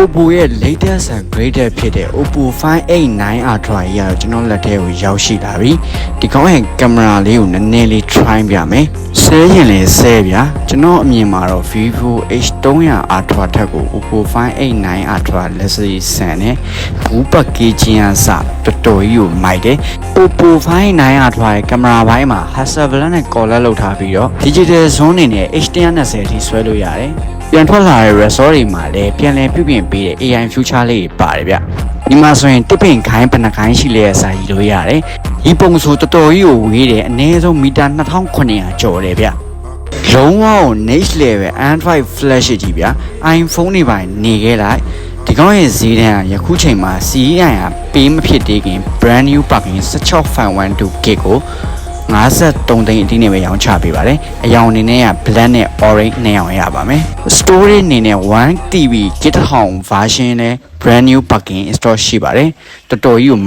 Oppo ရဲ့ latest and greatest ဖြစ်တဲ့ Oppo Find 8 Ultra ကြီးကတော့ကျွန်တော်လက်ထဲကိုရောက်ရှိလာပြီဒီကောင်းရဲ့ကင်မရာလေးကိုနည်းနည်းလေး try ပြမယ်ဆဲရင်လည်းဆဲဗျာကျွန်တော်အမြင်မှာတော့ Vivo H300 Ultra ထက်ကို Oppo Find 8 Ultra လက်စီဆန်နဲ့ဘူးပတ်ကေးချင်းအစတော်တော်ကြီးကိုမိုက်တယ် Oppo Find 9 Ultra ရဲ့ကင်မရာဘိုင်းမှာ Hasselblad နဲ့ color လုပ်ထားပြီးတော့ digital zoom အနေနဲ့ H120 ထိဆွဲလို့ရတယ်ပြန်ထွက်လာတဲ့ resort တွေမှာလည်းပြန်လည်ပြုပြင်ပေးတဲ့ AI future လေးတွေပါတယ်ဗျဒီမှာဆိုရင်တစ်ပင်ခိုင်းဘယ်နှခိုင်းရှိလဲအစာကြီးလို့ရတယ်ဒီပုံဆိုတော်တော်ကြီးကိုဝေးတယ်အနည်းဆုံးမီတာ2900ကျော်တယ်ဗျလုံးဝ next level Android flash ကြီးဗျ iPhone တွေပိုင်းနေခဲ့လိုက်ဒီကောင်းရဲ့ဈေးတန်းကယခုချိန်မှာ CEI ကပေးမဖြစ်သေးခင် brand new parking 16.12 gig ကို53သိန်းအထိနဲ့ပဲရောင်းချပေးပါတယ်အရောင်အနေနဲ့က black နဲ့ orange နဲ့အောင်ရပါမယ် storage အနေနဲ့ 1TB 1000 version နဲ့ brand new parking install ရှိပါတယ်တော်တော်ကြီးကို